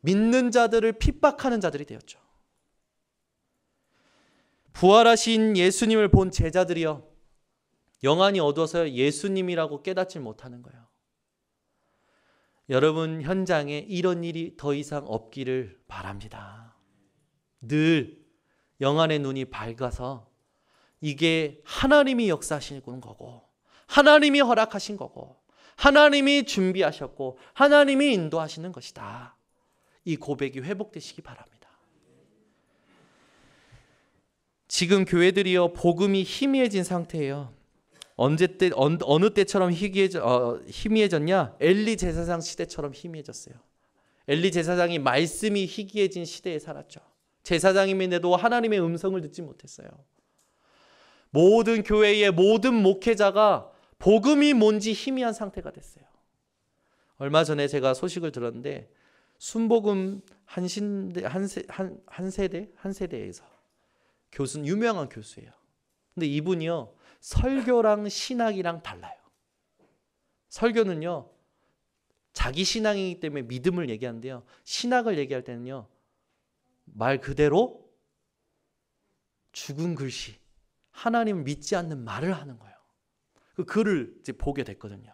믿는 자들을 핍박하는 자들이 되었죠. 부활하신 예수님을 본 제자들이요 영안이 어두워서 예수님이라고 깨닫지 못하는 거예요. 여러분 현장에 이런 일이 더 이상 없기를 바랍니다. 늘 영안의 눈이 밝아서 이게 하나님이 역사하시는 거고 하나님이 허락하신 거고 하나님이 준비하셨고 하나님이 인도하시는 것이다. 이 고백이 회복되시기 바랍니다. 지금 교회들이요 복음이 희미해진 상태예요. 어느 때처럼 희미해졌냐? 엘리 제사장 시대처럼 희미해졌어요. 엘리 제사장이 말씀이 희귀해진 시대에 살았죠. 제사장임에도 하나님의 음성을 듣지 못했어요. 모든 교회의 모든 목회자가 복음이 뭔지 희미한 상태가 됐어요. 얼마 전에 제가 소식을 들었는데 순복음 한 세대에서 유명한 교수예요. 근데 이분이요, 설교랑 신학이랑 달라요. 설교는요, 자기 신앙이기 때문에 믿음을 얘기하는데요, 신학을 얘기할 때는요, 말 그대로 죽은 글씨, 하나님을 믿지 않는 말을 하는 거예요. 그 글을 이제 보게 됐거든요.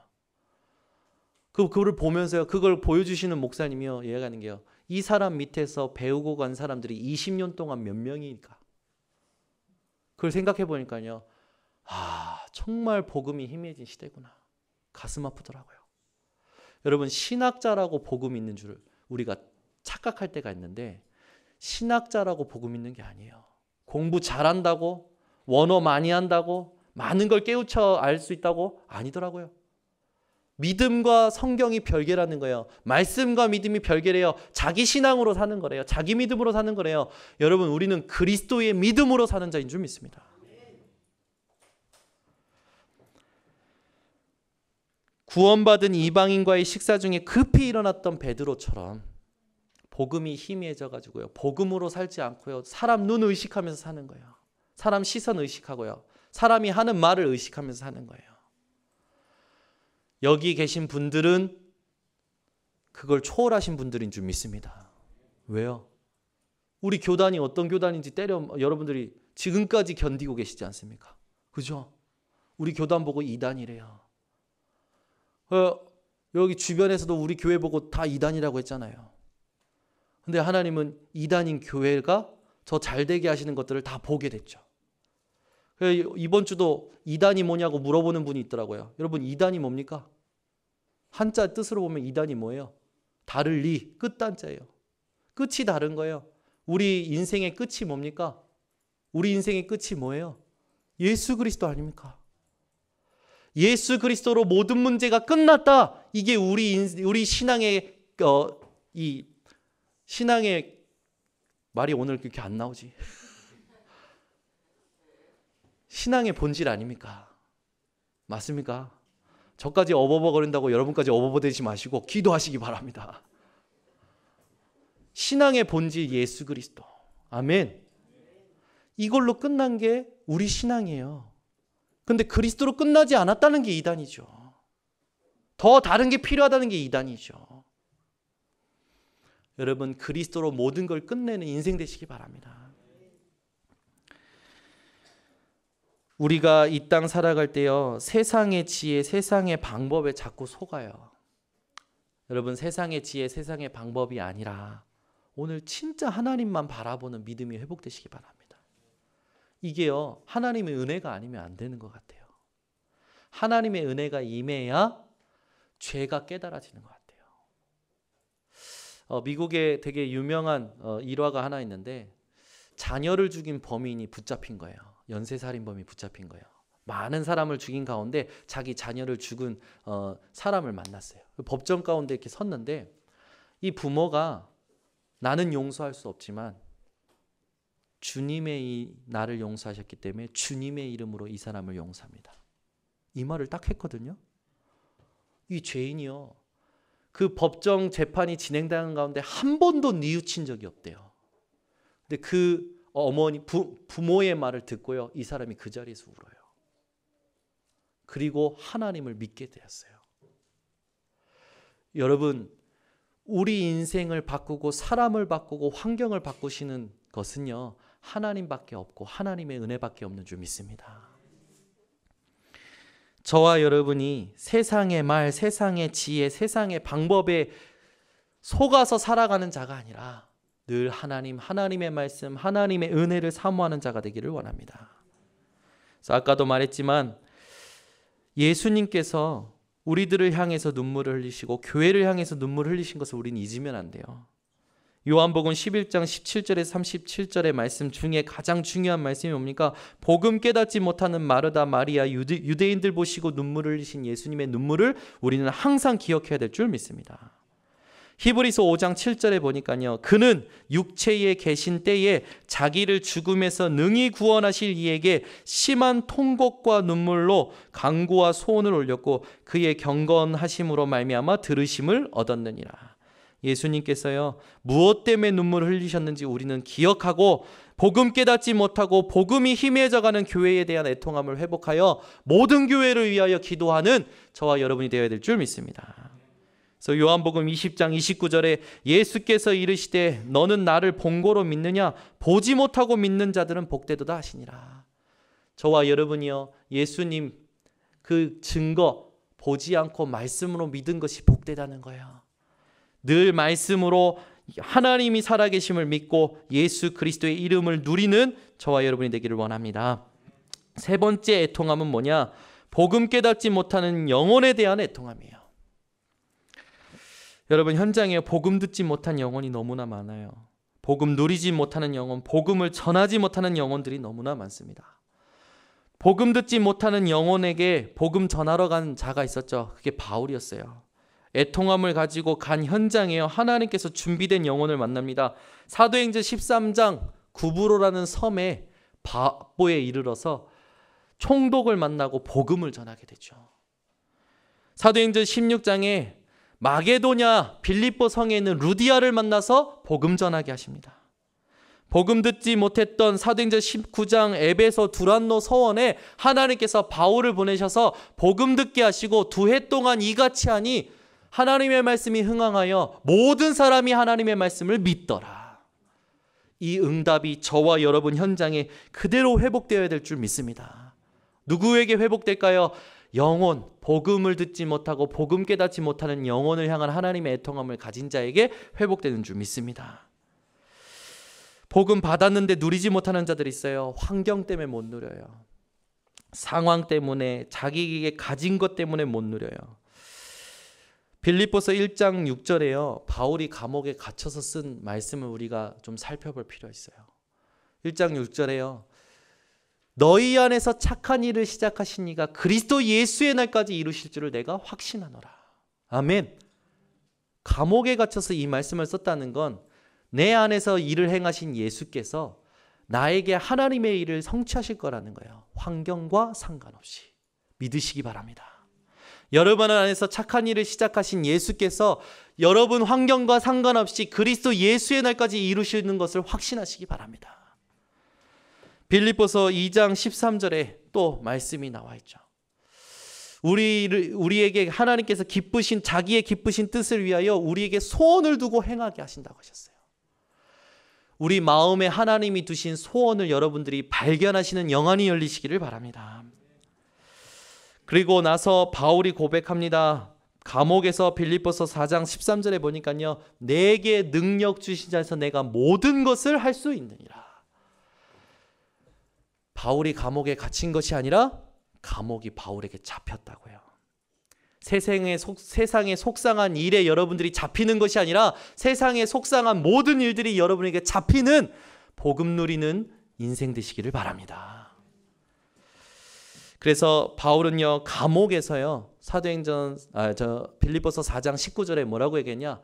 그 글을 보면서요, 그걸 보여주시는 목사님이요, 얘기하는 게요, 이 사람 밑에서 배우고 간 사람들이 20년 동안 몇 명이니까. 그걸 생각해 보니까요, 정말 복음이 희미해진 시대구나. 가슴 아프더라고요. 여러분, 신학자라고 복음 있는 줄 우리가 착각할 때가 있는데, 신학자라고 복음 있는 게 아니에요. 공부 잘한다고, 원어 많이 한다고, 많은 걸 깨우쳐 알 수 있다고? 아니더라고요. 믿음과 성경이 별개라는 거예요. 말씀과 믿음이 별개래요. 자기 신앙으로 사는 거래요. 자기 믿음으로 사는 거래요. 여러분, 우리는 그리스도의 믿음으로 사는 자인 줄 믿습니다. 구원받은 이방인과의 식사 중에 급히 일어났던 베드로처럼 복음이 희미해져 가지고요, 복음으로 살지 않고요, 사람 눈 의식하면서 사는 거예요. 사람 시선 의식하고요, 사람이 하는 말을 의식하면서 사는 거예요. 여기 계신 분들은 그걸 초월하신 분들인 줄 믿습니다. 왜요? 우리 교단이 어떤 교단인지 여러분들이 지금까지 견디고 계시지 않습니까? 그죠? 우리 교단 보고 이단이래요. 여기 주변에서도 우리 교회 보고 다 이단이라고 했잖아요. 근데 하나님은 이단인 교회가 더 잘되게 하시는 것들을 다 보게 됐죠. 이번 주도 이단이 뭐냐고 물어보는 분이 있더라고요. 여러분, 이단이 뭡니까? 한자 뜻으로 보면 이단이 뭐예요? 다를 리, 끝단자예요. 끝이 다른 거예요. 우리 인생의 끝이 뭡니까? 우리 인생의 끝이 뭐예요? 예수 그리스도 아닙니까? 예수 그리스도로 모든 문제가 끝났다. 이게 우리 신앙의 이 신앙의 말이 오늘 그렇게 안 나오지. 신앙의 본질 아닙니까? 맞습니까? 저까지 어버버거린다고 여러분까지 어버버되지 마시고 기도하시기 바랍니다. 신앙의 본질 예수 그리스도. 아멘. 이걸로 끝난 게 우리 신앙이에요. 근데 그리스도로 끝나지 않았다는 게 이단이죠. 더 다른 게 필요하다는 게 이단이죠. 여러분, 그리스도로 모든 걸 끝내는 인생 되시기 바랍니다. 우리가 이 땅 살아갈 때요, 세상의 지혜, 세상의 방법에 자꾸 속아요. 여러분, 세상의 지혜, 세상의 방법이 아니라 오늘 진짜 하나님만 바라보는 믿음이 회복되시기 바랍니다. 이게요, 하나님의 은혜가 아니면 안 되는 것 같아요. 하나님의 은혜가 임해야 죄가 깨달아지는 것 같아요. 미국에 되게 유명한 일화가 하나 있는데, 자녀를 죽인 범인이 붙잡힌 거예요. 연쇄살인범이 붙잡힌 거예요. 많은 사람을 죽인 가운데 자기 자녀를 죽은 사람을 만났어요. 법정 가운데 이렇게 섰는데, 이 부모가 나는 용서할 수 없지만 주님의 나를 용서하셨기 때문에 주님의 이름으로 이 사람을 용서합니다. 이 말을 딱 했거든요. 이 죄인이요, 그 법정 재판이 진행되는 가운데 한 번도 뉘우친 적이 없대요. 근데 그 부모의 말을 듣고요, 이 사람이 그 자리에서 울어요. 그리고 하나님을 믿게 되었어요. 여러분, 우리 인생을 바꾸고 사람을 바꾸고 환경을 바꾸시는 것은요, 하나님밖에 없고 하나님의 은혜밖에 없는 줄 믿습니다. 저와 여러분이 세상의 말, 세상의 지혜, 세상의 방법에 속아서 살아가는 자가 아니라 늘 하나님의 말씀, 하나님의 은혜를 사모하는 자가 되기를 원합니다. 그래서 아까도 말했지만 예수님께서 우리들을 향해서 눈물을 흘리시고 교회를 향해서 눈물을 흘리신 것을 우리는 잊으면 안 돼요. 요한복음 11장 17절에서 37절의 말씀 중에 가장 중요한 말씀이 뭡니까? 복음 깨닫지 못하는 마르다, 마리아, 유대인들 보시고 눈물을 흘리신 예수님의 눈물을 우리는 항상 기억해야 될 줄 믿습니다. 히브리서 5장 7절에 보니까요, 그는 육체에 계신 때에 자기를 죽음에서 능히 구원하실 이에게 심한 통곡과 눈물로 간구와 소원을 올렸고 그의 경건하심으로 말미암아 들으심을 얻었느니라. 예수님께서요, 무엇 때문에 눈물을 흘리셨는지 우리는 기억하고 복음 깨닫지 못하고 복음이 희미해져가는 교회에 대한 애통함을 회복하여 모든 교회를 위하여 기도하는 저와 여러분이 되어야 될 줄 믿습니다. 그래서 요한복음 20장 29절에 예수께서 이르시되 너는 나를 본고로 믿느냐? 보지 못하고 믿는 자들은 복되도다 하시니라. 저와 여러분이요, 예수님 그 증거 보지 않고 말씀으로 믿은 것이 복되다는 거예요. 늘 말씀으로 하나님이 살아계심을 믿고 예수 그리스도의 이름을 누리는 저와 여러분이 되기를 원합니다. 세 번째 애통함은 뭐냐? 복음 깨닫지 못하는 영혼에 대한 애통함이에요. 여러분, 현장에 복음 듣지 못한 영혼이 너무나 많아요. 복음 누리지 못하는 영혼, 복음을 전하지 못하는 영혼들이 너무나 많습니다. 복음 듣지 못하는 영혼에게 복음 전하러 간 자가 있었죠. 그게 바울이었어요. 애통함을 가지고 간 현장에 하나님께서 준비된 영혼을 만납니다. 사도행전 13장 구브로라는 섬에 바보에 이르러서 총독을 만나고 복음을 전하게 되죠. 사도행전 16장에 마게도냐 빌립보 성에 있는 루디아를 만나서 복음 전하게 하십니다. 복음 듣지 못했던 사도행전 19장 에베소 두란노 서원에 하나님께서 바울을 보내셔서 복음 듣게 하시고 2해 동안 이같이 하니 하나님의 말씀이 흥황하여 모든 사람이 하나님의 말씀을 믿더라. 이 응답이 저와 여러분 현장에 그대로 회복되어야 될 줄 믿습니다. 누구에게 회복될까요? 영혼, 복음을 듣지 못하고 복음 깨닫지 못하는 영혼을 향한 하나님의 애통함을 가진 자에게 회복되는 줄 믿습니다. 복음 받았는데 누리지 못하는 자들이 있어요. 환경 때문에 못 누려요. 상황 때문에, 자기에게 가진 것 때문에 못 누려요. 빌립보서 1장 6절에요. 바울이 감옥에 갇혀서 쓴 말씀을 우리가 좀 살펴볼 필요가 있어요. 1장 6절에요. 너희 안에서 착한 일을 시작하신 이가 그리스도 예수의 날까지 이루실 줄을 내가 확신하노라. 아멘. 감옥에 갇혀서 이 말씀을 썼다는 건 내 안에서 일을 행하신 예수께서 나에게 하나님의 일을 성취하실 거라는 거예요. 환경과 상관없이 믿으시기 바랍니다. 여러분 안에서 착한 일을 시작하신 예수께서 여러분 환경과 상관없이 그리스도 예수의 날까지 이루시는 것을 확신하시기 바랍니다. 빌립보서 2장 13절에 또 말씀이 나와 있죠. 우리에게 하나님께서 기쁘신 자기의 기쁘신 뜻을 위하여 우리에게 소원을 두고 행하게 하신다고 하셨어요. 우리 마음에 하나님이 두신 소원을 여러분들이 발견하시는 영안이 열리시기를 바랍니다. 그리고 나서 바울이 고백합니다. 감옥에서 빌립보서 4장 13절에 보니까요. 내게 능력 주신 자에서 내가 모든 것을 할 수 있느니라. 바울이 감옥에 갇힌 것이 아니라 감옥이 바울에게 잡혔다고요. 세상의 속상한 일에 여러분들이 잡히는 것이 아니라 세상의 속상한 모든 일들이 여러분에게 잡히는 복음 누리는 인생 되시기를 바랍니다. 그래서 바울은요 감옥에서요 빌립보서 4장 19절에 뭐라고 얘기했냐?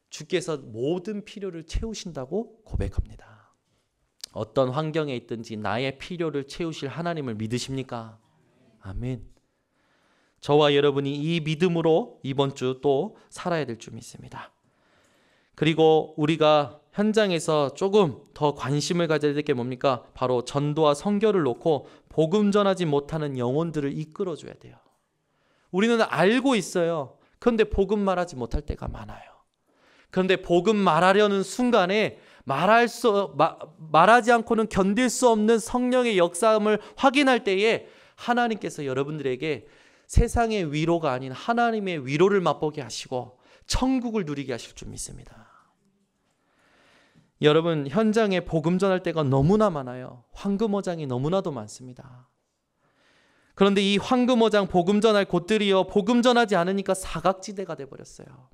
주께서 모든 필요를 채우신다고 고백합니다. 어떤 환경에 있든지 나의 필요를 채우실 하나님을 믿으십니까? 아멘. 저와 여러분이 이 믿음으로 이번 주 또 살아야 될 줄 믿습니다. 그리고 우리가 현장에서 조금 더 관심을 가져야 될 게 뭡니까? 바로 전도와 선교를 놓고 복음 전하지 못하는 영혼들을 이끌어줘야 돼요. 우리는 알고 있어요. 그런데 복음 말하지 못할 때가 많아요. 그런데 복음 말하려는 순간에 말하지 않고는 견딜 수 없는 성령의 역사함을 확인할 때에 하나님께서 여러분들에게 세상의 위로가 아닌 하나님의 위로를 맛보게 하시고 천국을 누리게 하실 줄 믿습니다. 여러분 현장에 복음 전할 때가 너무나 많아요. 황금어장이 너무나도 많습니다. 그런데 이 황금어장 복음 전할 곳들이요 복음 전하지 않으니까 사각지대가 돼버렸어요.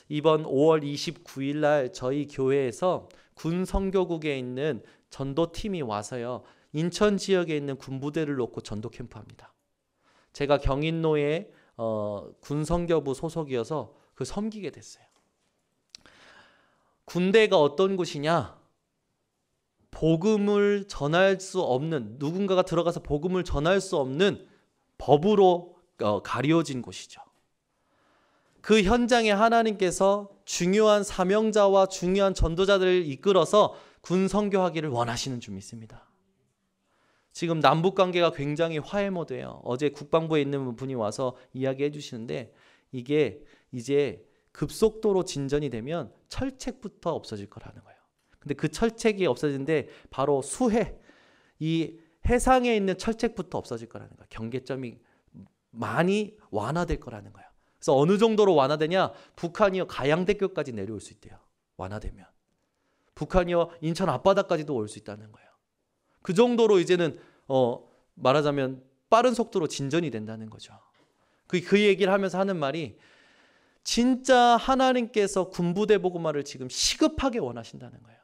이번 5월 29일 날 저희 교회에서 군 선교국에 있는 전도팀이 와서요 인천 지역에 있는 군부대를 놓고 전도 캠프합니다. 제가 경인로의 군선교부 소속이어서 그 섬기게 됐어요. 군대가 어떤 곳이냐? 복음을 전할 수 없는, 누군가가 들어가서 복음을 전할 수 없는 법으로 가려진 곳이죠. 그 현장에 하나님께서 중요한 사명자와 중요한 전도자들을 이끌어서 군 선교하기를 원하시는 줄 믿습니다. 지금 남북 관계가 굉장히 화해 모드예요. 어제 국방부에 있는 분이 와서 이야기해 주시는데 이게 이제 급속도로 진전이 되면 철책부터 없어질 거라는 거예요. 근데 그 철책이 없어지는데 바로 수해, 이 해상에 있는 철책부터 없어질 거라는 거예요. 경계점이 많이 완화될 거라는 거예요. 그래서 어느 정도로 완화되냐? 북한이요 가양대교까지 내려올 수 있대요. 완화되면. 북한이요 인천 앞바다까지도 올 수 있다는 거예요. 그 정도로 이제는 말하자면 빠른 속도로 진전이 된다는 거죠. 그 얘기를 하면서 하는 말이 진짜 하나님께서 군부대 복음화를 지금 시급하게 원하신다는 거예요.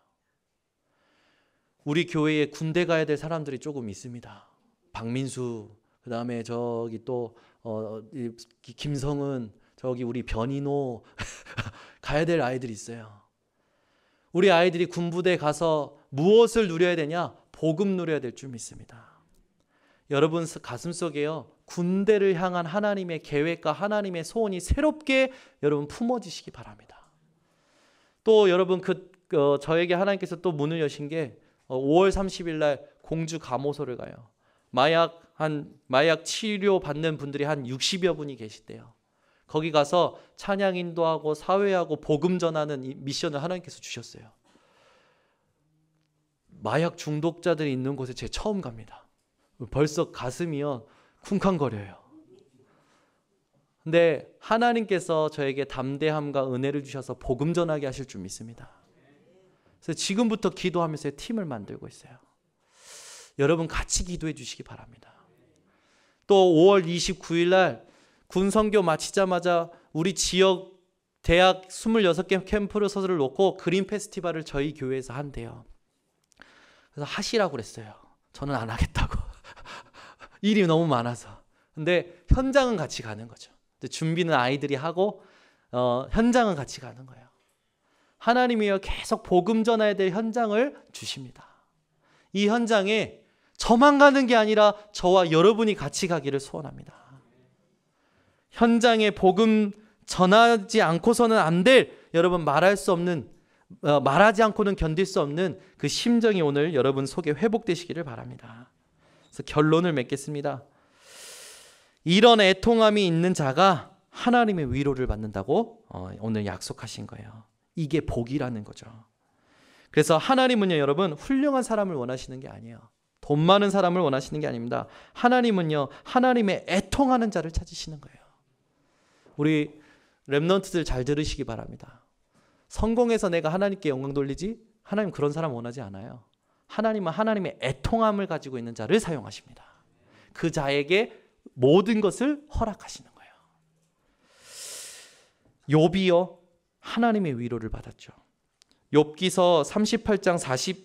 우리 교회에 군대 가야 될 사람들이 조금 있습니다. 박민수, 그 다음에 저기 또 김성은, 저기 우리 변인호 가야 될 아이들이 있어요. 우리 아이들이 군부대 가서 무엇을 누려야 되냐? 복음 누려야 될 줄 믿습니다. 여러분 가슴속에요 군대를 향한 하나님의 계획과 하나님의 소원이 새롭게 여러분 품어지시기 바랍니다. 또 여러분 저에게 하나님께서 또 문을 여신 게 5월 30일 날 공주 감호소를 가요. 마약 치료 받는 분들이 한 60여 분이 계시대요. 거기 가서 찬양 인도하고 사회하고 복음 전하는 이 미션을 하나님께서 주셨어요. 마약 중독자들이 있는 곳에 제가 처음 갑니다. 벌써 가슴이요 쿵쾅거려요. 근데 하나님께서 저에게 담대함과 은혜를 주셔서 복음 전하게 하실 줄 믿습니다. 그래서 지금부터 기도하면서 팀을 만들고 있어요. 여러분 같이 기도해 주시기 바랍니다. 또 5월 29일 날 군선교 마치자마자 우리 지역 대학 26개 캠퍼스를 놓고 그린 페스티벌을 저희 교회에서 한대요. 그래서 하시라고 그랬어요. 저는 안 하겠다고. 일이 너무 많아서. 근데 현장은 같이 가는 거죠. 준비는 아이들이 하고 현장은 같이 가는 거예요. 하나님이요 계속 복음 전해야 될 현장을 주십니다. 이 현장에 저만 가는 게 아니라 저와 여러분이 같이 가기를 소원합니다. 현장에 복음 전하지 않고서는 안 될 여러분 말하지 않고는 견딜 수 없는 그 심정이 오늘 여러분 속에 회복되시기를 바랍니다. 그래서 결론을 맺겠습니다. 이런 애통함이 있는 자가 하나님의 위로를 받는다고 오늘 약속하신 거예요. 이게 복이라는 거죠. 그래서 하나님은요 여러분 훌륭한 사람을 원하시는 게 아니에요. 돈 많은 사람을 원하시는 게 아닙니다. 하나님은요 하나님의 애통하는 자를 찾으시는 거예요. 우리 렘넌트들 잘 들으시기 바랍니다. 성공해서 내가 하나님께 영광 돌리지? 하나님 그런 사람 원하지 않아요. 하나님은 하나님의 애통함을 가지고 있는 자를 사용하십니다. 그 자에게 모든 것을 허락하시는 거예요. 욥이요 하나님의 위로를 받았죠. 욥기서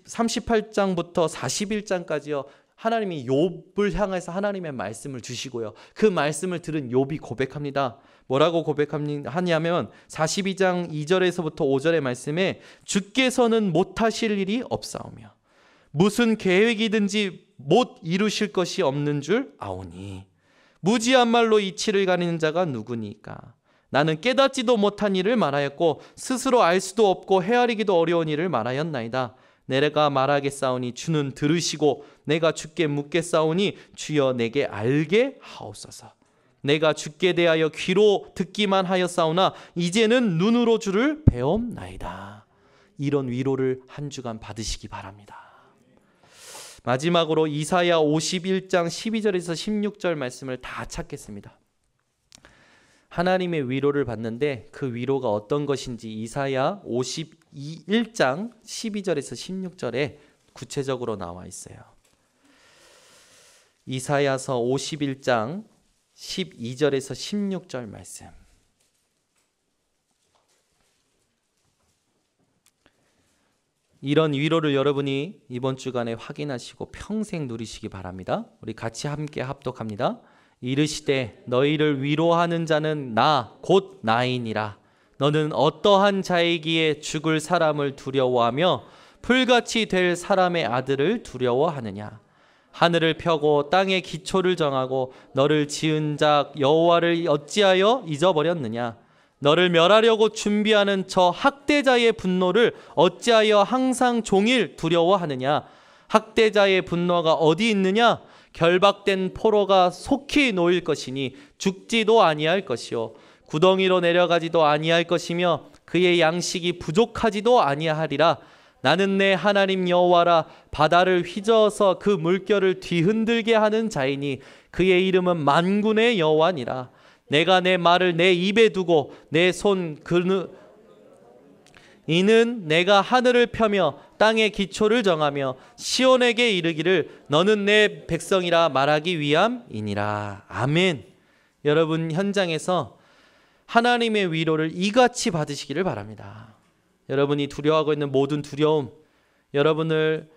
38장부터 41장까지요. 하나님이 욥을 향해서 하나님의 말씀을 주시고요. 그 말씀을 들은 욥이 고백합니다. 뭐라고 고백하냐면 42장 2절에서부터 5절의 말씀에 주께서는 못하실 일이 없사오며 무슨 계획이든지 못 이루실 것이 없는 줄 아오니 무지한 말로 이치를 가리는 자가 누구니까 나는 깨닫지도 못한 일을 말하였고 스스로 알 수도 없고 헤아리기도 어려운 일을 말하였나이다. 내가 말하겠사오니 주는 들으시고 내가 주께 묻겠사오니 주여 내게 알게 하옵소서. 내가 주께 대하여 귀로 듣기만 하였사오나 이제는 눈으로 주를 배움나이다. 이런 위로를 한 주간 받으시기 바랍니다. 마지막으로 이사야 51장 12절에서 16절 말씀을 다 찾겠습니다. 하나님의 위로를 받는데 그 위로가 어떤 것인지 이사야 51장 12절에서 16절에 구체적으로 나와 있어요. 이사야서 51장 12절에서 16절 말씀. 이런 위로를 여러분이 이번 주간에 확인하시고 평생 누리시기 바랍니다. 우리 같이 함께 합독합니다. 이르시되 너희를 위로하는 자는 나 곧 나이니라. 너는 어떠한 자이기에 죽을 사람을 두려워하며 풀같이 될 사람의 아들을 두려워하느냐. 하늘을 펴고 땅의 기초를 정하고 너를 지은 자 여호와를 어찌하여 잊어버렸느냐. 너를 멸하려고 준비하는 저 학대자의 분노를 어찌하여 항상 종일 두려워하느냐? 학대자의 분노가 어디 있느냐? 결박된 포로가 속히 놓일 것이니 죽지도 아니할 것이요 구덩이로 내려가지도 아니할 것이며 그의 양식이 부족하지도 아니하리라. 나는 내 하나님 여호와라. 바다를 휘저어서 그 물결을 뒤흔들게 하는 자이니 그의 이름은 만군의 여호와니라. 내가 내 말을 내 입에 두고 내 손 그느 이는 내가 하늘을 펴며 땅의 기초를 정하며 시온에게 이르기를 너는 내 백성이라 말하기 위함이니라. 아멘. 여러분 현장에서 하나님의 위로를 이같이 받으시기를 바랍니다. 여러분이 두려워하고 있는 모든 두려움, 여러분을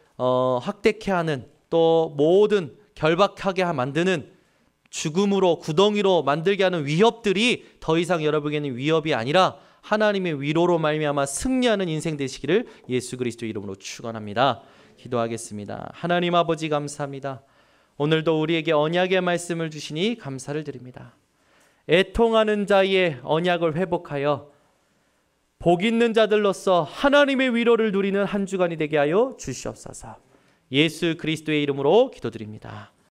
학대케 하는 또 모든 결박하게 만드는 죽음으로 구덩이로 만들게 하는 위협들이 더 이상 여러분에게는 위협이 아니라 하나님의 위로로 말미암아 승리하는 인생 되시기를 예수 그리스도 이름으로 축원합니다. 기도하겠습니다. 하나님 아버지 감사합니다. 오늘도 우리에게 언약의 말씀을 주시니 감사를 드립니다. 애통하는 자의 언약을 회복하여 복 있는 자들로서 하나님의 위로를 누리는 한 주간이 되게 하여 주시옵소서. 예수 그리스도의 이름으로 기도드립니다.